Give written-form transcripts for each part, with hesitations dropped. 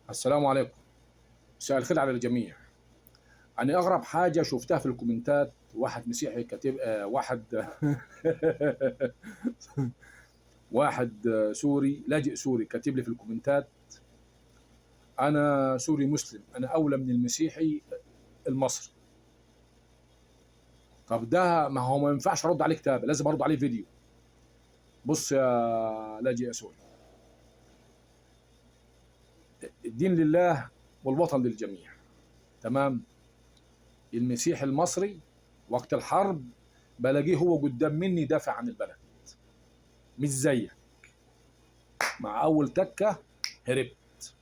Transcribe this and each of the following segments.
السلام عليكم. مساء الخير على الجميع. أنا أغرب حاجة شفتها في الكومنتات واحد مسيحي كاتب واحد واحد سوري لاجئ سوري كاتب لي في الكومنتات: أنا سوري مسلم، أنا أولى من المسيحي المصري. طب ده ما هو ما ينفعش أرد عليه كتاب، لازم أرد عليه فيديو. بص يا لاجئ يا سوري، الدين لله والوطن للجميع، تمام؟ المسيحي المصري وقت الحرب بلاقيه هو قدام مني يدافع عن البلد، مش زيك مع اول تكه هربت.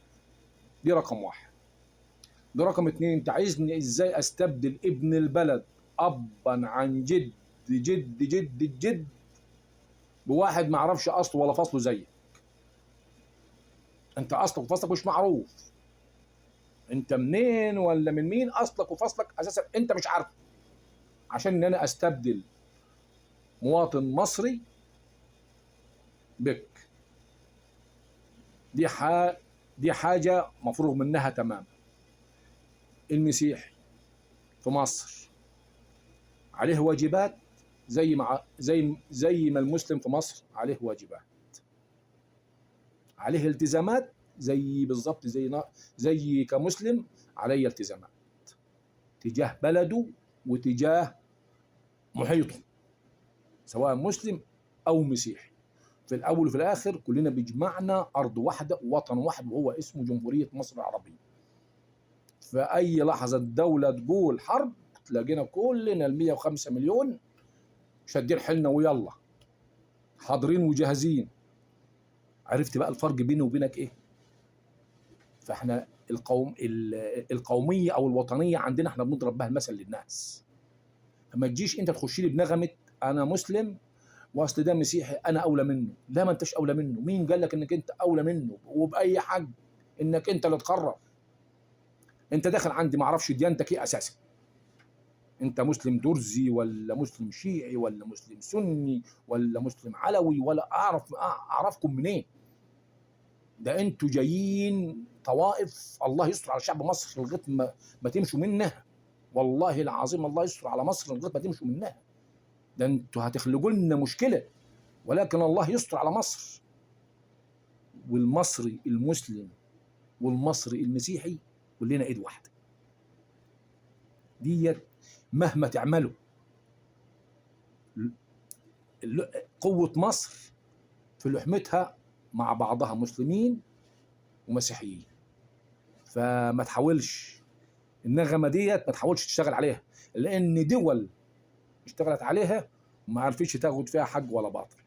دي رقم واحد. دي رقم اتنين، انت عايزني ازاي استبدل ابن البلد ابا عن جد جد جد جد بواحد ما اعرفش اصله ولا فصله زيك؟ انت اصلك وفصلك مش معروف، انت منين ولا من مين؟ اصلك وفصلك اساسا انت مش عارف. عشان ان انا استبدل مواطن مصري بك، دي دي حاجه مفروغ منها تمام. المسيحي في مصر عليه واجبات زي ما المسلم في مصر عليه واجبات، عليه التزامات زي بالظبط زي كمسلم عليه التزامات تجاه بلده وتجاه محيطه، سواء مسلم او مسيحي. في الاول وفي الاخر كلنا بيجمعنا ارض واحده ووطن واحد وهو اسمه جمهوريه مصر العربيه. في اي لحظه الدوله تقول حرب تلاقينا كلنا ال 105 مليون شادين حيلنا ويلا حاضرين وجاهزين. عرفت بقى الفرق بيني وبينك ايه؟ فاحنا القوميه او الوطنيه عندنا احنا بنضرب بها المثل للناس. فما تجيش انت تخش لي بنغمه انا مسلم واصل ده مسيحي انا اولى منه. لا، ما انتش اولى منه. مين قال لك انك انت اولى منه وباي حق انك انت اللي تقرر؟ انت داخل عندي ما اعرفش ديانتك ايه اساسا، انت مسلم درزي ولا مسلم شيعي ولا مسلم سني ولا مسلم علوي ولا اعرفكم منين؟ ده انتوا جايين طوائف الله يستر على شعب مصر لغايه ما تمشوا منها. والله العظيم الله يستر على مصر لغايه ما تمشوا منها. ده انتوا هتخلقوا لنا مشكله، ولكن الله يستر على مصر. والمصري المسلم والمصري المسيحي كلنا ايد واحده. ديت مهما تعملوا قوه مصر في لحمتها مع بعضها مسلمين ومسيحيين. فما تحاولش النغمه ديت ما تحاولش تشتغل عليها، لان دول اشتغلت عليها وما عرفتش تاخد فيها حق ولا باطل.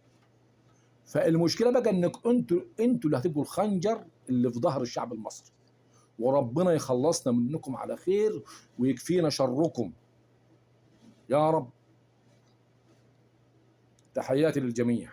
فالمشكله بقى انك انتوا اللي هتبقوا الخنجر اللي في ظهر الشعب المصري، وربنا يخلصنا منكم على خير ويكفينا شركم يا رب. تحياتي للجميع.